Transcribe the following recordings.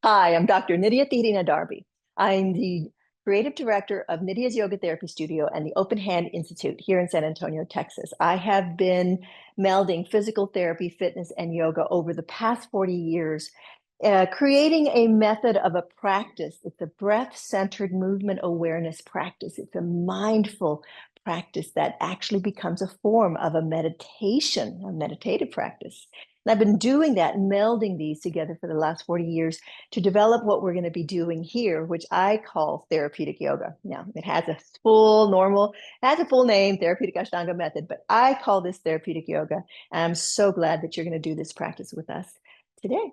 Hi, I'm Dr. Nydia Darby. I'm the creative director of Nydia's Yoga Therapy Studio and the Open Hand Institute here in San Antonio, Texas. I have been melding physical therapy, fitness, and yoga over the past 40 years, creating a method of a practice. It's a breath-centered movement awareness practice. It's a mindful practice that actually becomes a form of a meditation, a meditative practice. And I've been doing that, melding these together for the last 40 years to develop what we're going to be doing here, which I call therapeutic yoga. Now, it has a full name, therapeutic Ashtanga method, but I call this therapeutic yoga. And I'm so glad that you're going to do this practice with us today.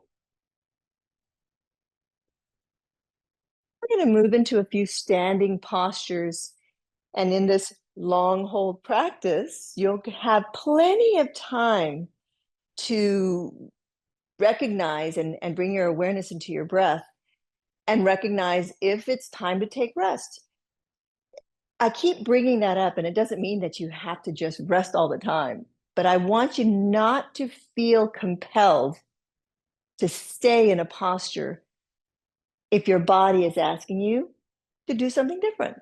We're going to move into a few standing postures. And in this long hold practice, you'll have plenty of time to recognize and bring your awareness into your breath and recognize if it's time to take rest. I keep bringing that up, and it doesn't mean that you have to just rest all the time, but I want you not to feel compelled to stay in a posture if your body is asking you to do something different.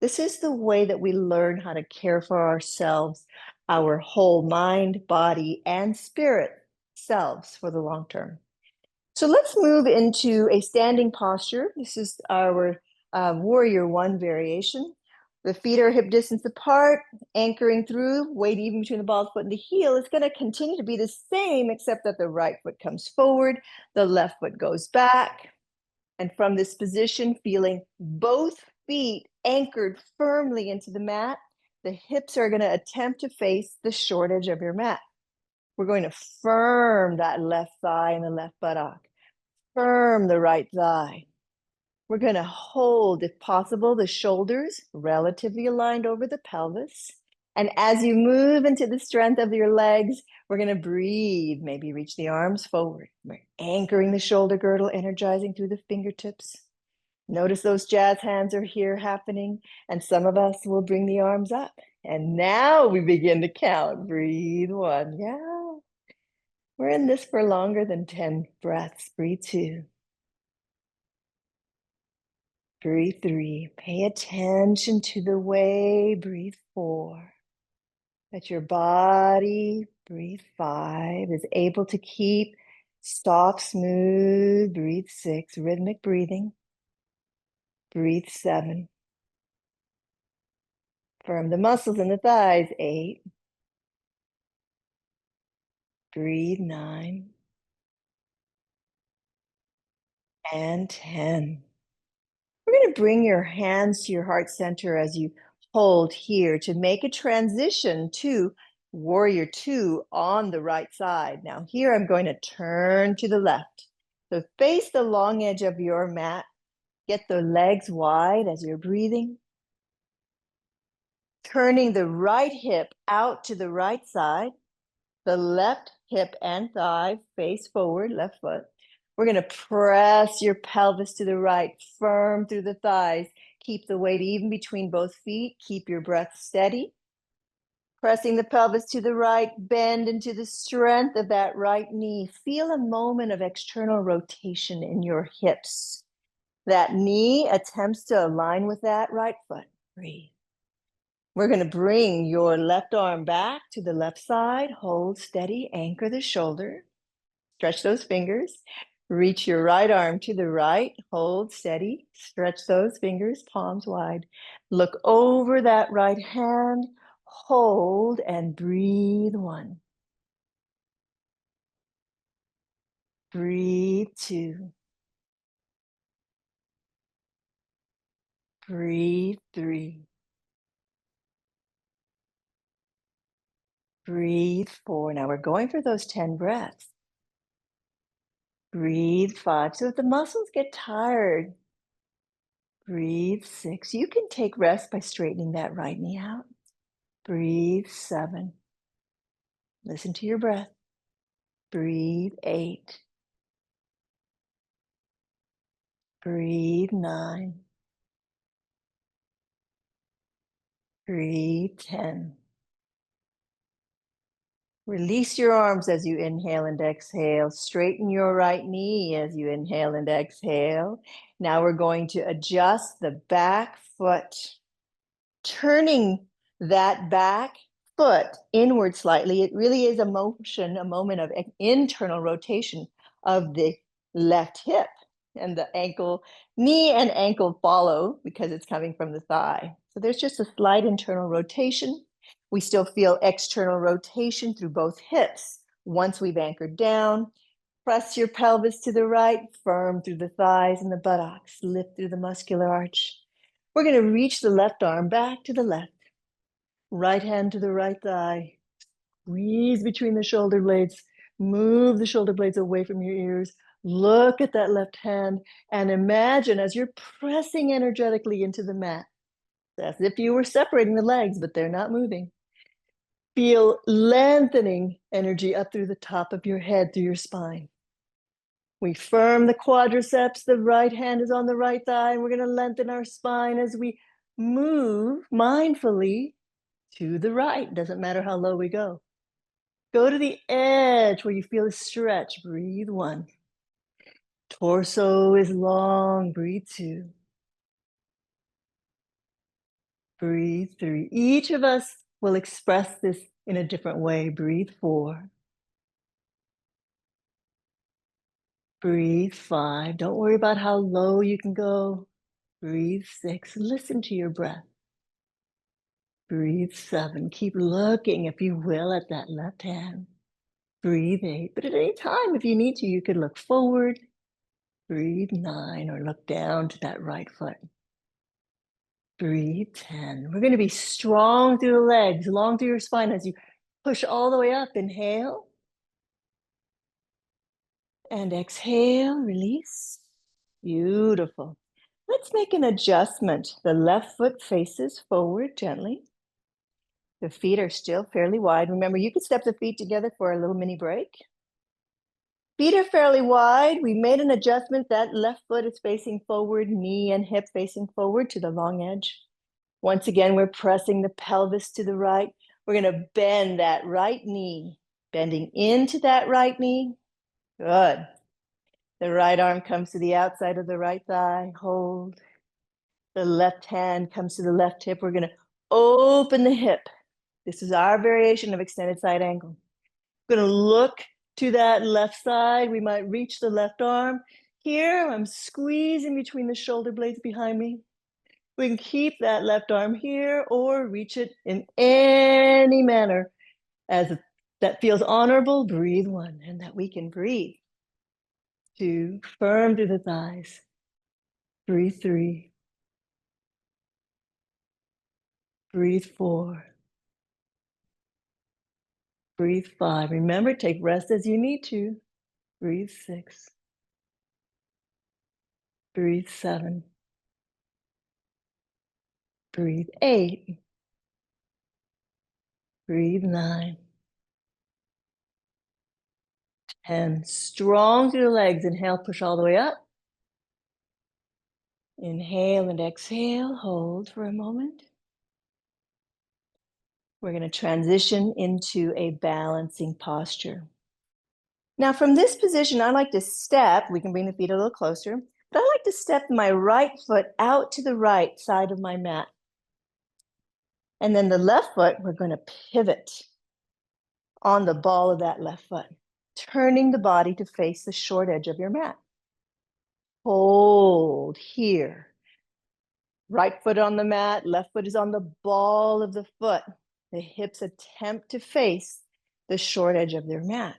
This is the way that we learn how to care for ourselves, our whole mind, body, and spirit selves for the long term. So let's move into a standing posture. This is our warrior one variation. The feet are hip distance apart, anchoring through, weight even between the ball of the foot and the heel. It's going to continue to be the same, except that the right foot comes forward, the left foot goes back. And from this position, feeling both feet anchored firmly into the mat, the hips are going to attempt to face the short edge of your mat. We're going to firm that left thigh and the left buttock. Firm the right thigh. We're going to hold, if possible, the shoulders relatively aligned over the pelvis. And as you move into the strength of your legs, we're going to breathe, maybe reach the arms forward. We're anchoring the shoulder girdle, energizing through the fingertips. Notice those jazz hands are here happening, and some of us will bring the arms up. And now we begin to count. Breathe one. Yeah. We're in this for longer than 10 breaths. Breathe two. Breathe three. Pay attention to the way. Breathe four. That your body, breathe five, is able to keep soft, smooth. Breathe six. Rhythmic breathing. Breathe seven. Firm the muscles in the thighs. 8. Breathe 9. And 10. We're going to bring your hands to your heart center as you hold here to make a transition to warrior two on the right side. Now here I'm going to turn to the left. So face the long edge of your mat. Get the legs wide as you're breathing. Turning the right hip out to the right side. The left hip and thigh face forward, left foot. We're going to press your pelvis to the right, firm through the thighs. Keep the weight even between both feet. Keep your breath steady. Pressing the pelvis to the right, bend into the strength of that right knee. Feel a moment of external rotation in your hips. That knee attempts to align with that right foot. Breathe. We're going to bring your left arm back to the left side. Hold steady, anchor the shoulder. Stretch those fingers. Reach your right arm to the right. Hold steady. Stretch those fingers, palms wide. Look over that right hand. Hold and breathe one. Breathe two. Breathe three. Breathe four. Now we're going for those 10 breaths. Breathe 5. So if the muscles get tired, breathe 6. You can take rest by straightening that right knee out. Breathe 7. Listen to your breath. Breathe 8. Breathe 9. Breathe 10. Release your arms as you inhale and exhale. Straighten your right knee as you inhale and exhale. Now we're going to adjust the back foot, turning that back foot inward slightly. It really is a motion, a moment of internal rotation of the left hip, and the ankle, knee and ankle follow because it's coming from the thigh. So there's just a slight internal rotation. We still feel external rotation through both hips. Once we've anchored down, press your pelvis to the right, firm through the thighs and the buttocks, lift through the muscular arch. We're going to reach the left arm back to the left, right hand to the right thigh, squeeze between the shoulder blades, move the shoulder blades away from your ears, look at that left hand, and imagine as you're pressing energetically into the mat, as if you were separating the legs, but they're not moving. Feel lengthening energy up through the top of your head, through your spine. We firm the quadriceps, the right hand is on the right thigh, and we're going to lengthen our spine as we move mindfully to the right. Doesn't matter how low we go. Go to the edge where you feel a stretch. Breathe 1. Torso is long. Breathe 2. Breathe 3. Each of us will express this in a different way. Breathe 4. Breathe 5. Don't worry about how low you can go. Breathe 6. Listen to your breath. Breathe 7. Keep looking, if you will, at that left hand. Breathe 8. But at any time, if you need to, you could look forward. Breathe 9, or look down to that right foot. Breathe 10. We're going to be strong through the legs, long through your spine as you push all the way up. Inhale. And exhale, release. Beautiful. Let's make an adjustment. The left foot faces forward gently. The feet are still fairly wide. Remember, you can step the feet together for a little mini break. Feet are fairly wide. We made an adjustment. That left foot is facing forward, knee and hip facing forward to the long edge. Once again, we're pressing the pelvis to the right. We're going to bend that right knee, bending into that right knee. Good. The right arm comes to the outside of the right thigh. Hold. The left hand comes to the left hip. We're going to open the hip. This is our variation of extended side angle. We're going to look to that left side. We might reach the left arm. Here, I'm squeezing between the shoulder blades behind me. We can keep that left arm here or reach it in any manner as that feels honorable. Breathe 1, and that we can breathe. 2, firm through the thighs. Breathe 3. Breathe 4. Breathe 5. Remember, take rest as you need to. Breathe 6. Breathe 7. Breathe 8. Breathe 9. 10. Strong through the legs. Inhale, push all the way up. Inhale and exhale. Hold for a moment. We're going to transition into a balancing posture. Now, from this position, I like to step. We can bring the feet a little closer. But I like to step my right foot out to the right side of my mat. And then the left foot, we're going to pivot on the ball of that left foot, turning the body to face the short edge of your mat. Hold here. Right foot on the mat, left foot is on the ball of the foot. The hips attempt to face the short edge of their mat.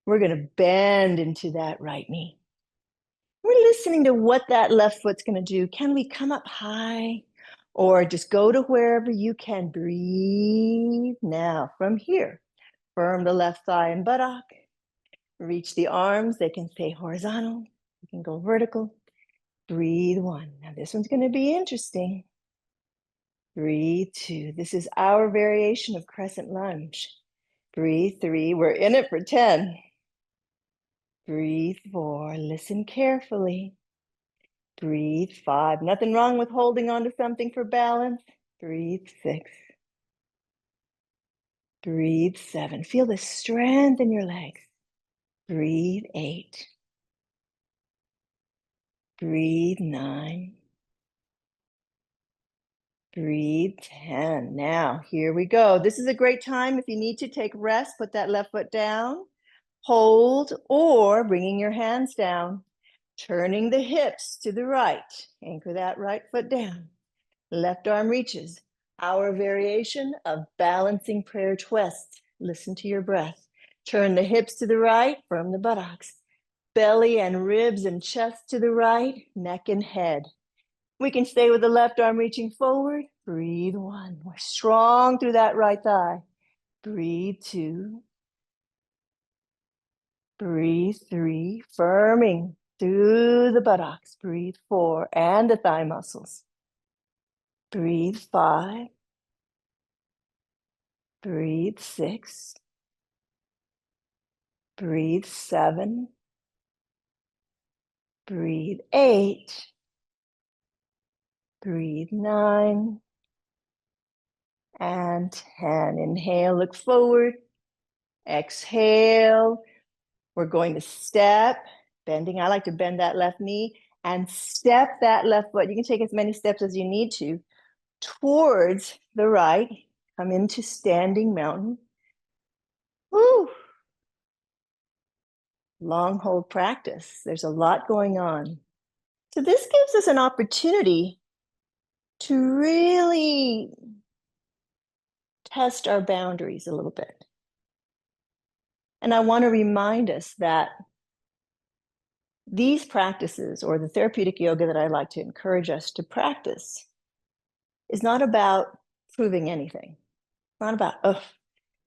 We're going to bend into that right knee. We're listening to what that left foot's going to do. Can we come up high or just go to wherever you can? Breathe. Now from here, firm the left thigh and buttock. Reach the arms. They can stay horizontal. You can go vertical. Breathe 1. Now this one's going to be interesting. Breathe 2. This is our variation of crescent lunge. Breathe 3. We're in it for 10. Breathe 4. Listen carefully. Breathe 5. Nothing wrong with holding on to something for balance. Breathe 6. Breathe 7. Feel the strength in your legs. Breathe 8. Breathe 9. Breathe 10. Now, here we go. This is a great time. If you need to take rest, put that left foot down, hold, or bringing your hands down, turning the hips to the right. Anchor that right foot down. Left arm reaches. Our variation of balancing prayer twist. Listen to your breath. Turn the hips to the right, firm the buttocks. Belly and ribs and chest to the right, neck and head. We can stay with the left arm reaching forward. Breathe 1. We're strong through that right thigh. Breathe 2. Breathe 3. Firming through the buttocks. Breathe 4. And the thigh muscles. Breathe 5. Breathe 6. Breathe 7. Breathe 8. Breathe 9. And 10. Inhale, look forward. Exhale. We're going to step, bending. I like to bend that left knee and step that left foot. You can take as many steps as you need to towards the right. Come into standing mountain. Woo! Long hold practice. There's a lot going on. So this gives us an opportunity to really test our boundaries a little bit. And I want to remind us that these practices, or the therapeutic yoga that I like to encourage us to practice, is not about proving anything. It's not about, oh,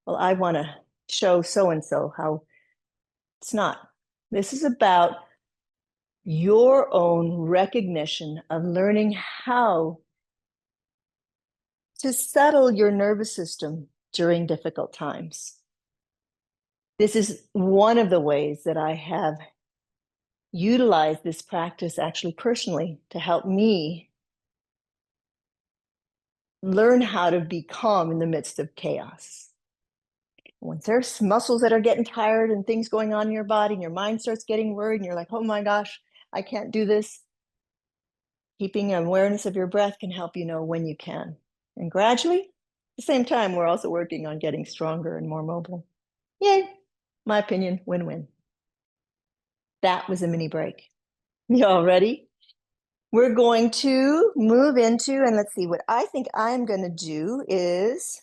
well, I want to show so-and-so how. It's not. This is about your own recognition of learning how to settle your nervous system during difficult times. This is one of the ways that I have utilized this practice actually personally to help me learn how to be calm in the midst of chaos. When there's muscles that are getting tired and things going on in your body and your mind starts getting worried and you're like, oh my gosh, I can't do this. Keeping an awareness of your breath can help you know when you can. And gradually, at the same time, we're also working on getting stronger and more mobile. Yay, my opinion, win-win. That was a mini break. Y'all ready? We're going to move into, and let's see, what I think I'm going to do is,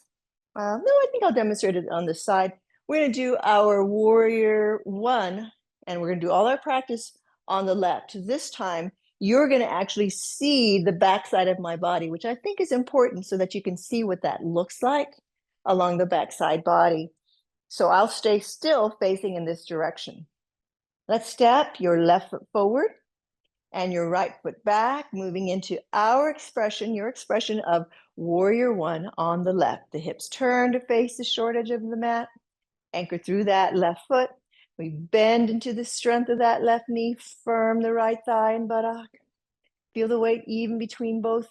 no, I think I'll demonstrate it on the side. We're going to do our warrior 1, and we're going to do all our practice on the left. This time, you're going to actually see the backside of my body, which I think is important so that you can see what that looks like along the backside body. So I'll stay still facing in this direction. Let's step your left foot forward and your right foot back, moving into our expression, your expression of warrior 1 on the left. The hips turn to face the short edge of the mat. Anchor through that left foot. We bend into the strength of that left knee, firm the right thigh and buttock. Feel the weight even between both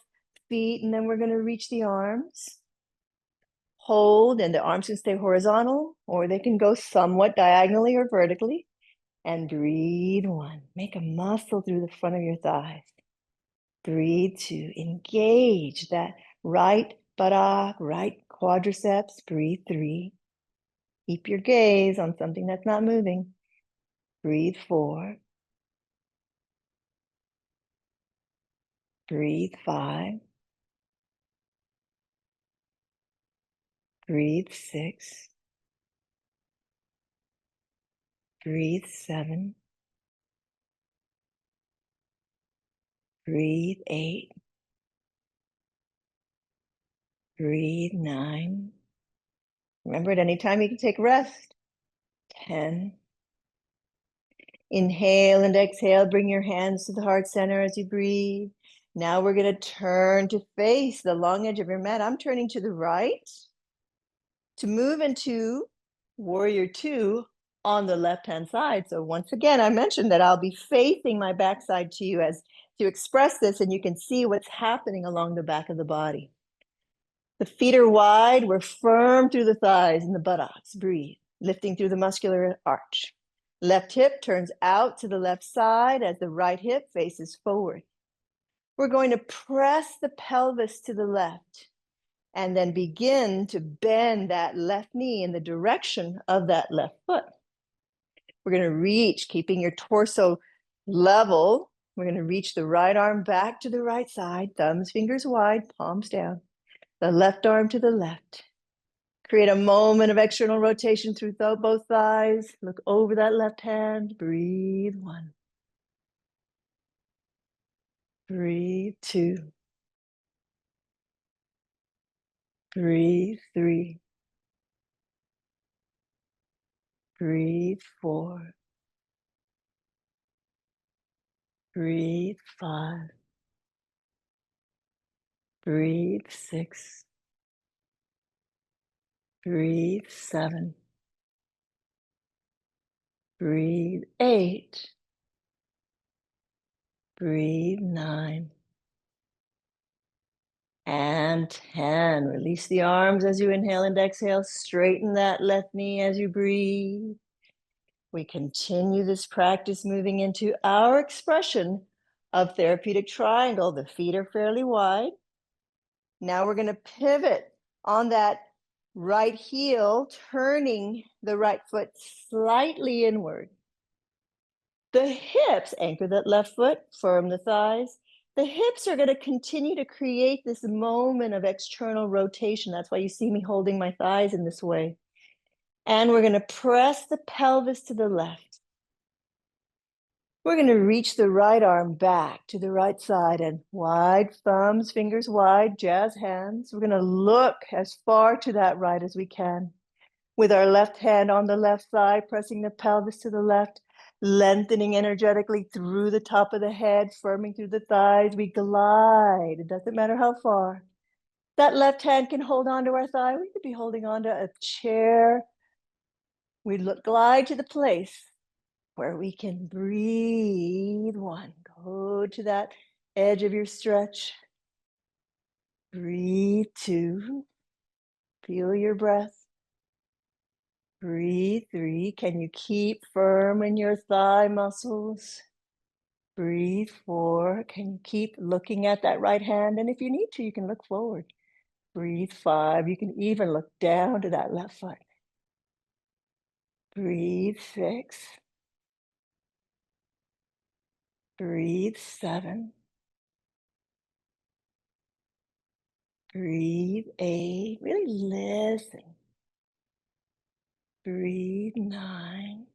feet, and then we're going to reach the arms. Hold, and the arms can stay horizontal, or they can go somewhat diagonally or vertically. And breathe 1. Make a muscle through the front of your thighs. Breathe 2. Engage that right buttock, right quadriceps. Breathe 3. Keep your gaze on something that's not moving. Breathe 4. Breathe 5. Breathe 6. Breathe 7. Breathe 8. Breathe 9. Remember, at any time you can take rest. 10. Inhale and exhale. Bring your hands to the heart center as you breathe. Now we're going to turn to face the long edge of your mat. I'm turning to the right to move into warrior 2 on the left-hand side. So once again, I mentioned that I'll be facing my backside to you as to express this, and you can see what's happening along the back of the body. The feet are wide. We're firm through the thighs and the buttocks. Breathe, lifting through the muscular arch. Left hip turns out to the left side as the right hip faces forward. We're going to press the pelvis to the left and then begin to bend that left knee in the direction of that left foot. We're going to reach, keeping your torso level. We're going to reach the right arm back to the right side, thumbs, fingers wide, palms down. The left arm to the left. Create a moment of external rotation through both thighs. Look over that left hand. Breathe 1. Breathe 2. Breathe 3. Breathe 4. Breathe 5. Breathe 6. Breathe 7. Breathe 8. Breathe 9. And 10. Release the arms as you inhale and exhale. Straighten that left knee as you breathe. We continue this practice moving into our expression of therapeutic triangle. The feet are fairly wide. Now we're going to pivot on that right heel, turning the right foot slightly inward. The hips anchor that left foot, firm the thighs. The hips are going to continue to create this moment of external rotation. That's why you see me holding my thighs in this way. And we're going to press the pelvis to the left. We're going to reach the right arm back to the right side and wide thumbs, fingers wide, jazz hands. We're going to look as far to that right as we can. With our left hand on the left thigh, pressing the pelvis to the left, lengthening energetically through the top of the head, firming through the thighs. We glide. It doesn't matter how far. That left hand can hold onto our thigh. We could be holding onto a chair. We glide to the place where we can breathe 1. Go to that edge of your stretch. Breathe 2. Feel your breath. Breathe 3. Can you keep firm in your thigh muscles? Breathe 4. Can you keep looking at that right hand? And if you need to, you can look forward. Breathe 5. You can even look down to that left foot. Breathe 6. Breathe 7. Breathe 8. Really listen. Breathe 9.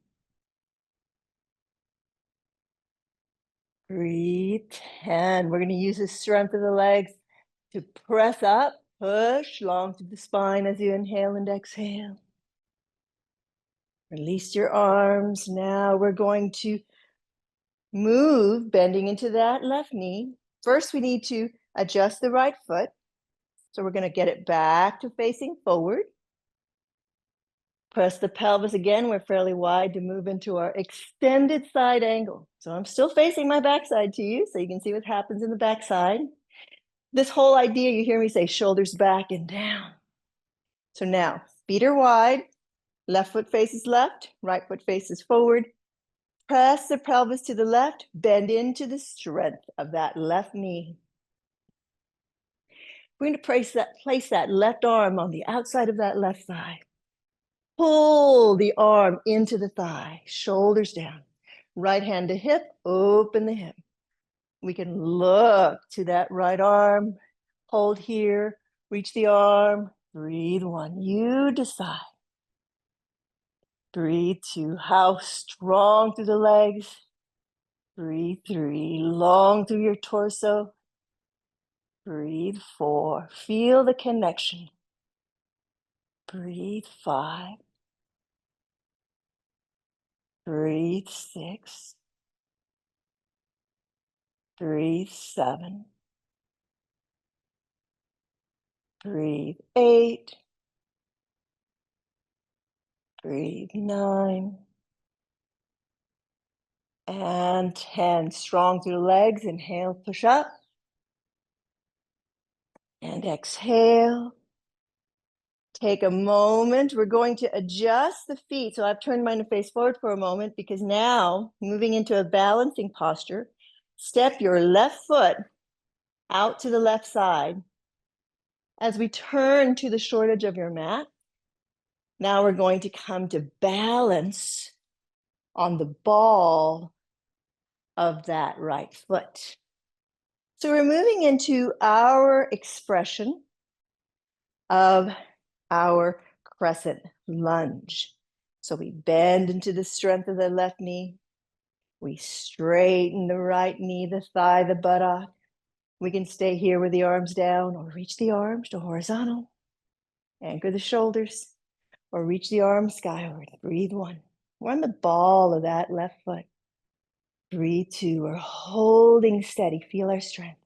Breathe 10. We're going to use the strength of the legs to press up, push long through the spine as you inhale and exhale. Release your arms. Now we're going to move, bending into that left knee. First, we need to adjust the right foot. So we're going to get it back to facing forward. Press the pelvis again. We're fairly wide to move into our extended side angle. So I'm still facing my backside to you so you can see what happens in the backside. This whole idea, you hear me say shoulders back and down. So now feet are wide, left foot faces left, right foot faces forward. Press the pelvis to the left, bend into the strength of that left knee. We're going to place that left arm on the outside of that left thigh. Pull the arm into the thigh, shoulders down. Right hand to hip, open the hip. We can look to that right arm, hold here, reach the arm, breathe 1. You decide. Breathe 2. How strong through the legs. Breathe 3. Long through your torso. Breathe 4. Feel the connection. Breathe 5. Breathe 6. Breathe 7. Breathe 8. Breathe 9. And 10. Strong through the legs. Inhale, push up. And exhale. Take a moment. We're going to adjust the feet. So I've turned mine to face forward for a moment because now moving into a balancing posture, step your left foot out to the left side. As we turn to the short edge of your mat, now we're going to come to balance on the ball of that right foot. So we're moving into our expression of our crescent lunge. So we bend into the strength of the left knee. We straighten the right knee, the thigh, the buttock. We can stay here with the arms down or reach the arms to horizontal. Anchor the shoulders or reach the arms skyward. Breathe one. We're on the ball of that left foot. Breathe two. We're holding steady. Feel our strength.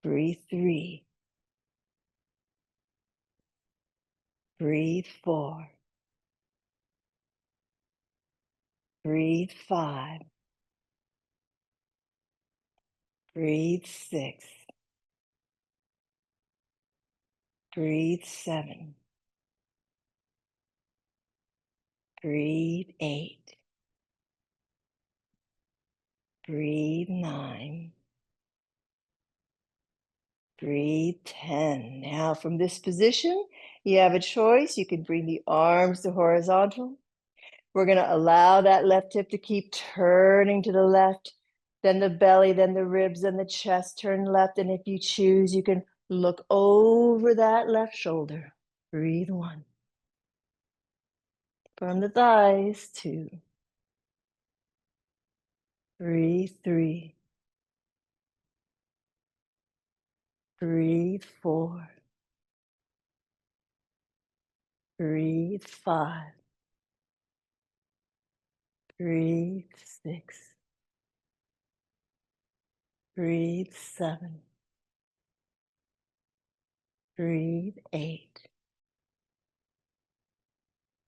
Breathe three. Breathe four. Breathe five. Breathe six. Breathe seven. Breathe eight. Breathe nine. Breathe 10. Now from this position, you have a choice. You can bring the arms to horizontal. We're going to allow that left hip to keep turning to the left, then the belly, then the ribs, then the chest turn left. And if you choose, you can look over that left shoulder. Breathe one. From the thighs, two. Breathe three. Breathe four. Breathe five. Breathe six. Breathe seven. Breathe eight.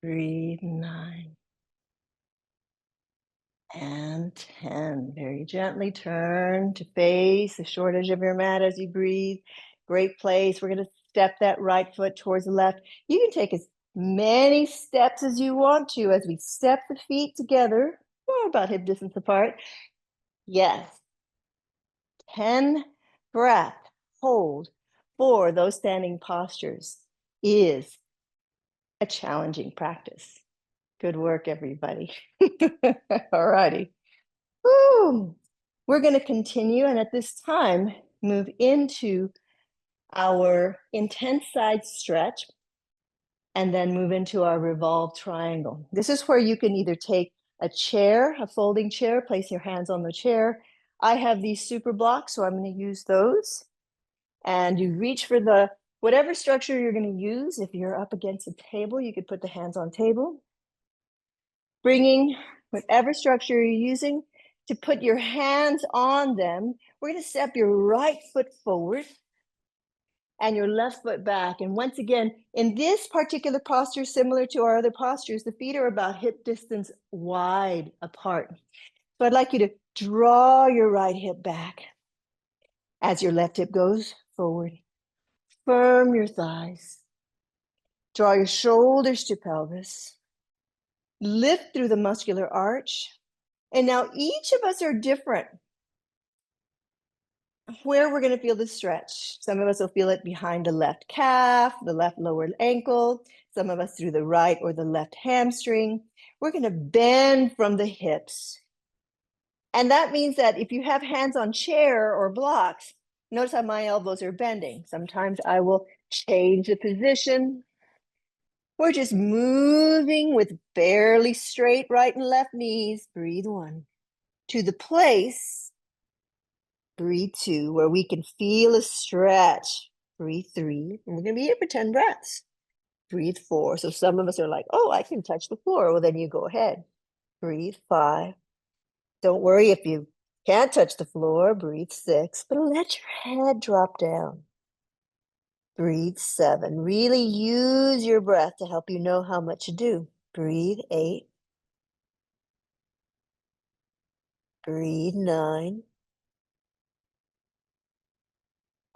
Breathe nine. And 10. Very gently turn to face the short edge of your mat as you breathe. Great place. We're going to step that right foot towards the left. You can take as many steps as you want to as we step the feet together, or about hip distance apart. Yes. 10 breath. Hold for those standing postures is a challenging practice. Good work, everybody. All righty. Woo. We're going to continue and at this time move into our intense side stretch and then move into our revolved triangle. This is where you can either take a chair, a folding chair, place your hands on the chair. I have these super blocks, so I'm going to use those. And you reach for the whatever structure you're going to use. If you're up against a table, you could put the hands on table. Bringing whatever structure you're using to put your hands on them. We're going to step your right foot forward and your left foot back. And once again, in this particular posture, similar to our other postures, the feet are about hip distance wide apart. So I'd like you to draw your right hip back as your left hip goes forward. Firm your thighs. Draw your shoulders to pelvis. Lift through the muscular arch. And now each of us are different where we're going to feel the stretch. Some of us will feel it behind the left calf, the left lower ankle, some of us through the right or the left hamstring. We're going to bend from the hips. And that means that if you have hands on chair or blocks, notice how my elbows are bending. Sometimes I will change the position. We're just moving with barely straight right and left knees. Breathe one. To the place. Breathe two, where we can feel a stretch. Breathe three, and we're going to be here for 10 breaths. Breathe four. So some of us are like, oh, I can touch the floor. Well, then you go ahead. Breathe five. Don't worry if you can't touch the floor. Breathe six, but let your head drop down. Breathe seven. Really use your breath to help you know how much to do. Breathe eight. Breathe nine.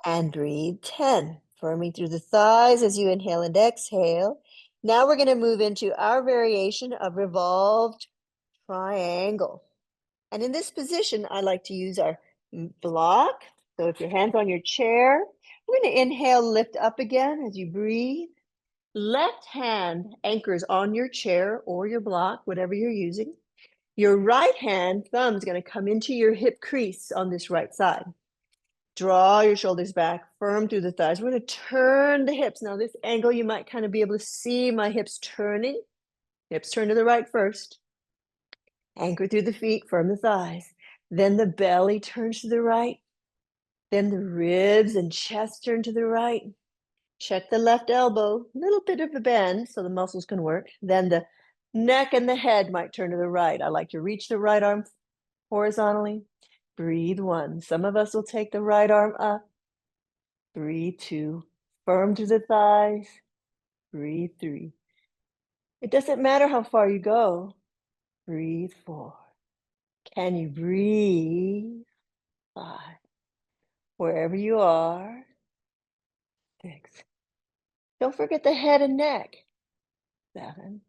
And breathe 10. Firming through the thighs as you inhale and exhale. Now we're going to move into our variation of revolved triangle. And in this position, I like to use our block. So if your hand's on your chair, we're going to inhale, lift up again as you breathe. Left hand anchors on your chair or your block, whatever you're using. Your right hand thumb is going to come into your hip crease on this right side. Draw your shoulders back, firm through the thighs. We're going to turn the hips. Now, this angle, you might kind of be able to see my hips turning. Hips turn to the right first. Anchor through the feet, firm the thighs. Then the belly turns to the right. Then the ribs and chest turn to the right. Check the left elbow, a little bit of a bend so the muscles can work. Then the neck and the head might turn to the right. I like to reach the right arm horizontally. Breathe 1. Some of us will take the right arm up. Breathe 2. Firm through the thighs. Breathe 3. It doesn't matter how far you go. Breathe 4. Can you breathe? 5. Wherever you are. 6. Don't forget the head and neck. 7.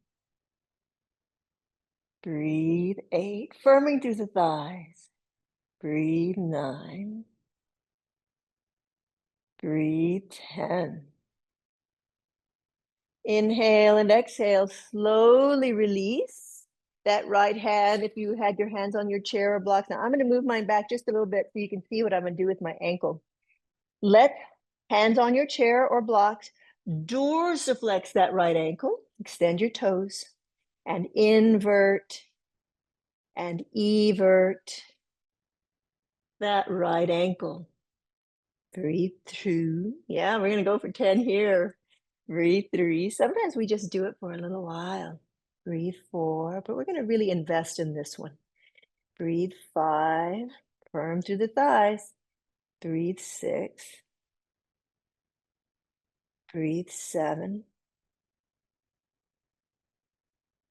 Breathe 8. Firming through the thighs. Breathe 9. Breathe 10. Inhale and exhale. Slowly release that right hand if you had your hands on your chair or blocks. Now I'm going to move mine back just a little bit so you can see what I'm going to do with my ankle. Let hands on your chair or blocks dorsiflex that right ankle. Extend your toes and invert and evert that right ankle. Breathe 2. Yeah, we're going to go for 10 here. Breathe 3. Sometimes we just do it for a little while. Breathe 4, but we're going to really invest in this one. Breathe 5. Firm through the thighs. Breathe 6. Breathe 7.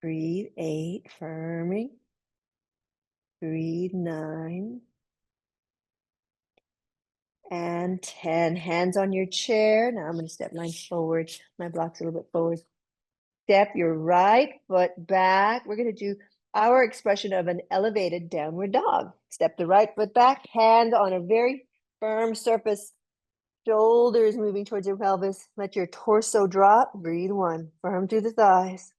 Breathe 8, firming. Breathe 9. And 10. Hands on your chair. Now I'm going to step mine forward. My block's a little bit forward. Step your right foot back. We're going to do our expression of an elevated downward dog. Step the right foot back, hand on a very firm surface. Shoulders moving towards your pelvis. Let your torso drop. Breathe 1. Firm through the thighs.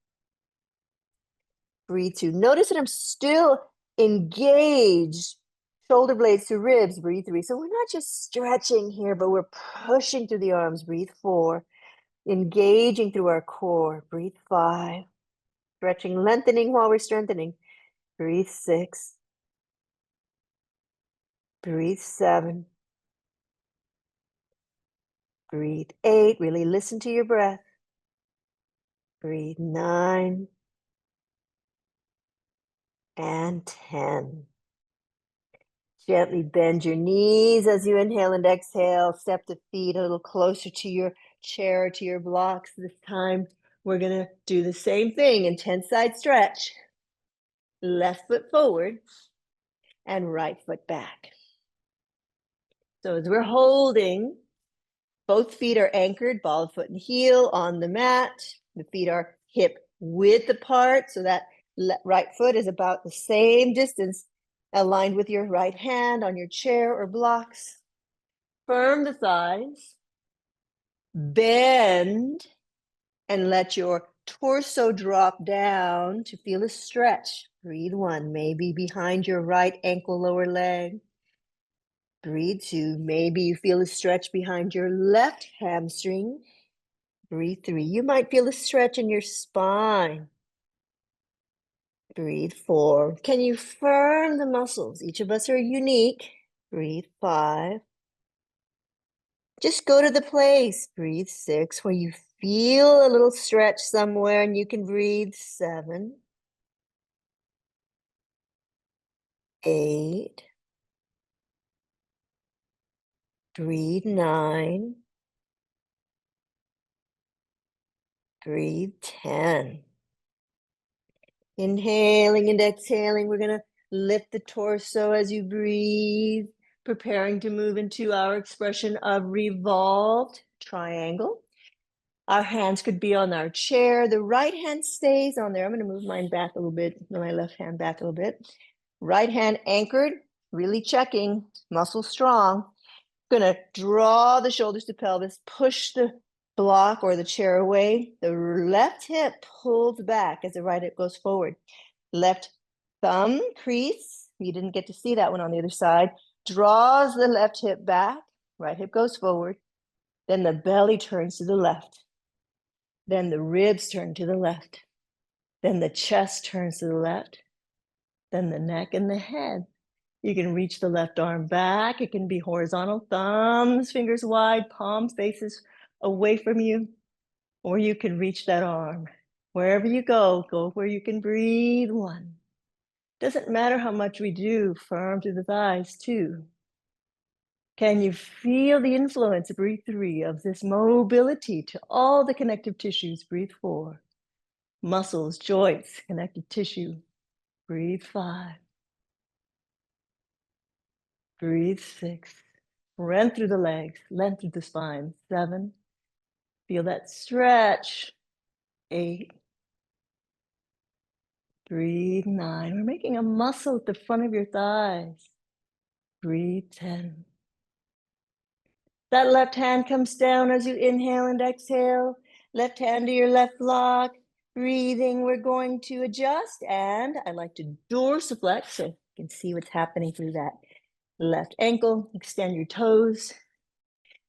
Breathe 2. Notice that I'm still engaged. Shoulder blades to ribs. Breathe 3. So we're not just stretching here, but we're pushing through the arms. Breathe 4. Engaging through our core. Breathe 5. Stretching, lengthening while we're strengthening. Breathe 6. Breathe 7. Breathe 8. Really listen to your breath. Breathe 9. And 10. Gently bend your knees as you inhale and exhale. Step the feet a little closer to your chair, to your blocks. This time, we're going to do the same thing. Intense side stretch. Left foot forward and right foot back. So as we're holding, both feet are anchored, ball of foot and heel on the mat. The feet are hip width apart, so that right foot is about the same distance aligned with your right hand on your chair or blocks. Firm the thighs, bend, and let your torso drop down to feel a stretch. Breathe 1, maybe behind your right ankle, lower leg. Breathe 2, maybe you feel a stretch behind your left hamstring. Breathe 3, you might feel a stretch in your spine. Breathe 4, can you firm the muscles? Each of us are unique. Breathe 5. Just go to the place. Breathe 6, where you feel a little stretch somewhere and you can breathe. 7. 8. Breathe 9. Breathe 10. Inhaling and exhaling. We're going to lift the torso as you breathe. Preparing to move into our expression of revolved triangle. Our hands could be on our chair. The right hand stays on there. I'm going to move mine back a little bit, my left hand back a little bit. Right hand anchored, really checking, muscle strong. Going to draw the shoulders to pelvis, push the block or the chair away. The left hip pulls back as the right hip goes forward. Left thumb crease. You didn't get to see that one on the other side. Draws the left hip back. Right hip goes forward. Then the belly turns to the left. Then the ribs turn to the left. Then the chest turns to the left. Then the neck and the head. You can reach the left arm back. It can be horizontal, thumbs, fingers wide, palms faces away from you. Or you can reach that arm. Wherever you go where you can breathe. One. Doesn't matter how much we do, firm through the thighs, two. Can you feel the influence, breathe three, of this mobility to all the connective tissues? Breathe four. Muscles, joints, connective tissue. Breathe five. Breathe six. Run through the legs, length through the spine. Seven. Feel that stretch. Eight. Breathe nine. We're making a muscle at the front of your thighs. Breathe 10. That left hand comes down as you inhale and exhale. Left hand to your left block. Breathing, we're going to adjust. And I like to dorsiflex so you can see what's happening through that left ankle. Extend your toes.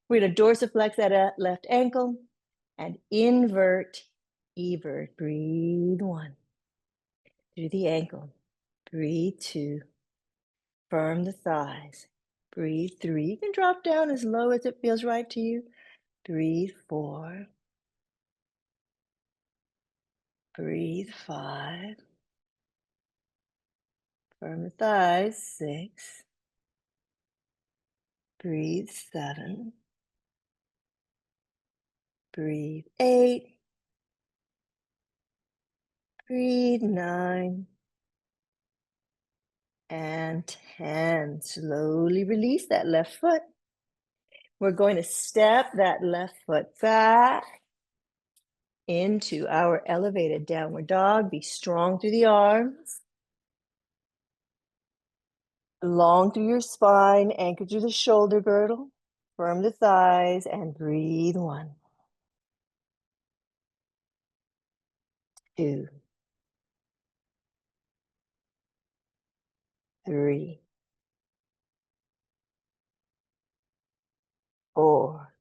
We're going to dorsiflex that left ankle and invert, evert. Breathe one. Through the ankle. Breathe two. Firm the thighs. Breathe three. You can drop down as low as it feels right to you. Breathe four. Breathe five. Firm the thighs. Six. Breathe seven. Breathe eight. Breathe nine. And 10. Slowly release that left foot. We're going to step that left foot back into our elevated downward dog. Be strong through the arms. Long through your spine, anchor through the shoulder girdle. Firm the thighs and breathe one. Two. Three. Four.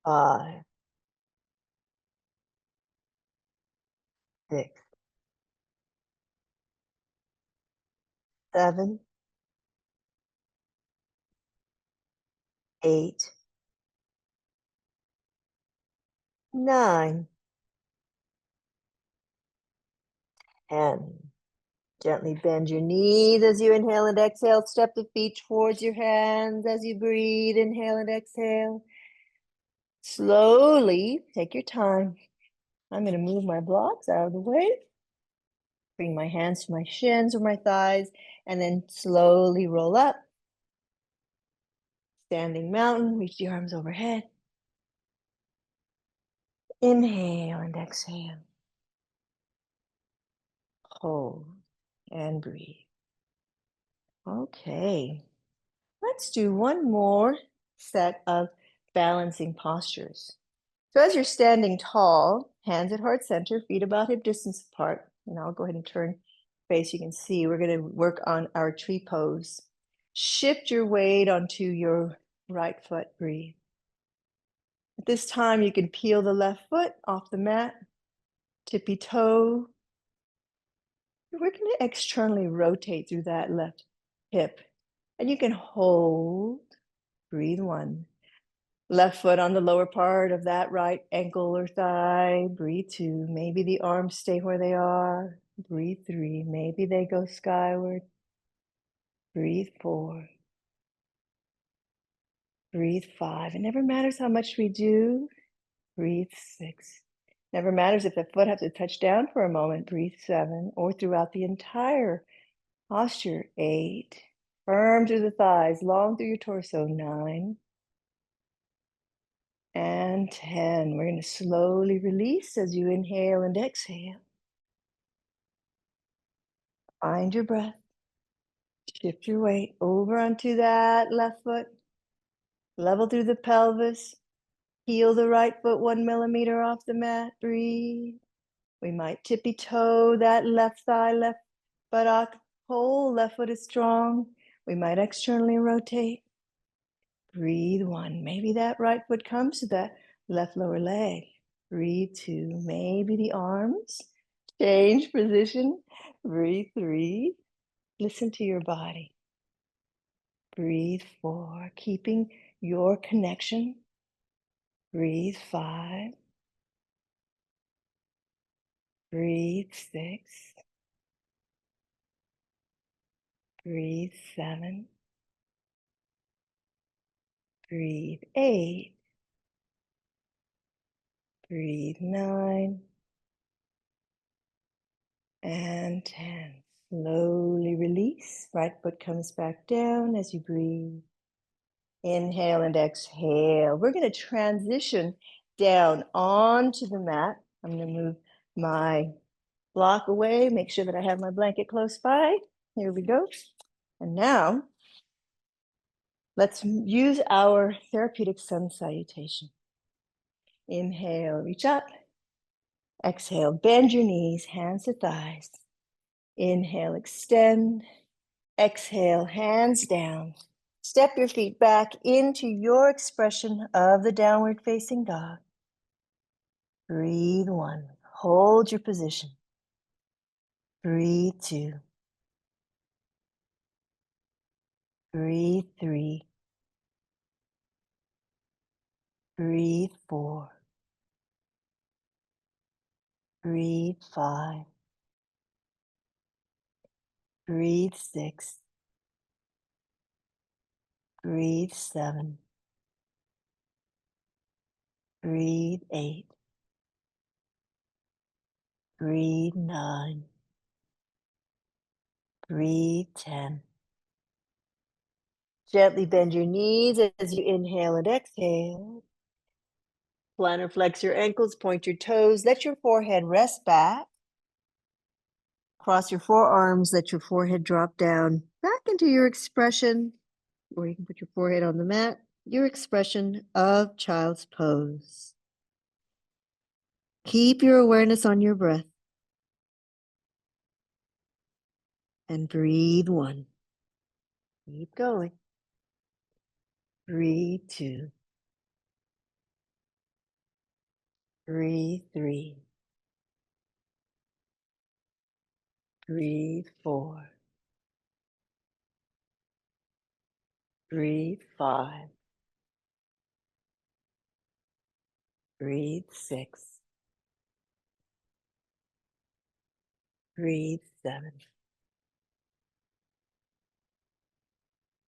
Five. Six. Seven. Eight. Nine. 10. Gently bend your knees as you inhale and exhale. Step the feet towards your hands as you breathe. Inhale and exhale. Slowly, take your time. I'm going to move my blocks out of the way. Bring my hands to my shins or my thighs, and then slowly roll up. Standing mountain, reach the arms overhead. Inhale and exhale. Hold and breathe. Okay, let's do one more set of balancing postures. So as you're standing tall, hands at heart center, feet about hip distance apart, and I'll go ahead and turn face. You can see we're going to work on our tree pose. Shift your weight onto your right foot. Breathe. At this time, you can peel the left foot off the mat, tippy toe. We're going to externally rotate through that left hip, and you can hold. Breathe one. Left foot on the lower part of that right ankle or thigh. Breathe two. Maybe the arms stay where they are. Breathe three. Maybe they go skyward. Breathe four. Breathe five. It never matters how much we do. Breathe six. Never matters if the foot has to touch down for a moment. Breathe seven, or throughout the entire Posture 8. Firm through the thighs, long through your torso. 9. And 10. We're going to slowly release as you inhale and exhale. Find your breath. Shift your weight over onto that left foot. Level through the pelvis. Heel the right foot 1 millimeter off the mat. Breathe. We might tippy toe that left thigh, left buttock. Whole left foot is strong. We might externally rotate. Breathe 1. Maybe that right foot comes to that left lower leg. Breathe 2. Maybe the arms change position. Breathe 3. Listen to your body. Breathe 4. Keeping your connection. Breathe 5. Breathe 6. Breathe 7. Breathe 8. Breathe 9. And 10. Slowly release. Right foot comes back down as you breathe. Inhale and exhale. We're going to transition down onto the mat. I'm going to move my block away, make sure that I have my blanket close by. Here we go. And now, let's use our therapeutic sun salutation. Inhale, reach up. Exhale, bend your knees, hands to thighs. Inhale, extend. Exhale, hands down. Step your feet back into your expression of the downward facing dog. Breathe 1. Hold your position. Breathe 2. Breathe 3. Breathe 4. Breathe 5. Breathe 6. Breathe 7. Breathe 8. Breathe 9. Breathe 10. Gently bend your knees as you inhale and exhale. Plantar flex your ankles, point your toes, let your forehead rest back. Cross your forearms, let your forehead drop down back into your expression, or you can put your forehead on the mat, your expression of child's pose. Keep your awareness on your breath. And breathe 1. Keep going. Breathe 2. Breathe 3. Breathe 4. Breathe 5. Breathe 6. Breathe 7.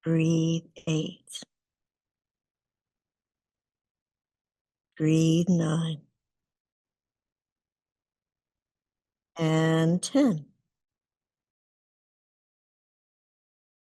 Breathe 8. Breathe 9. And 10.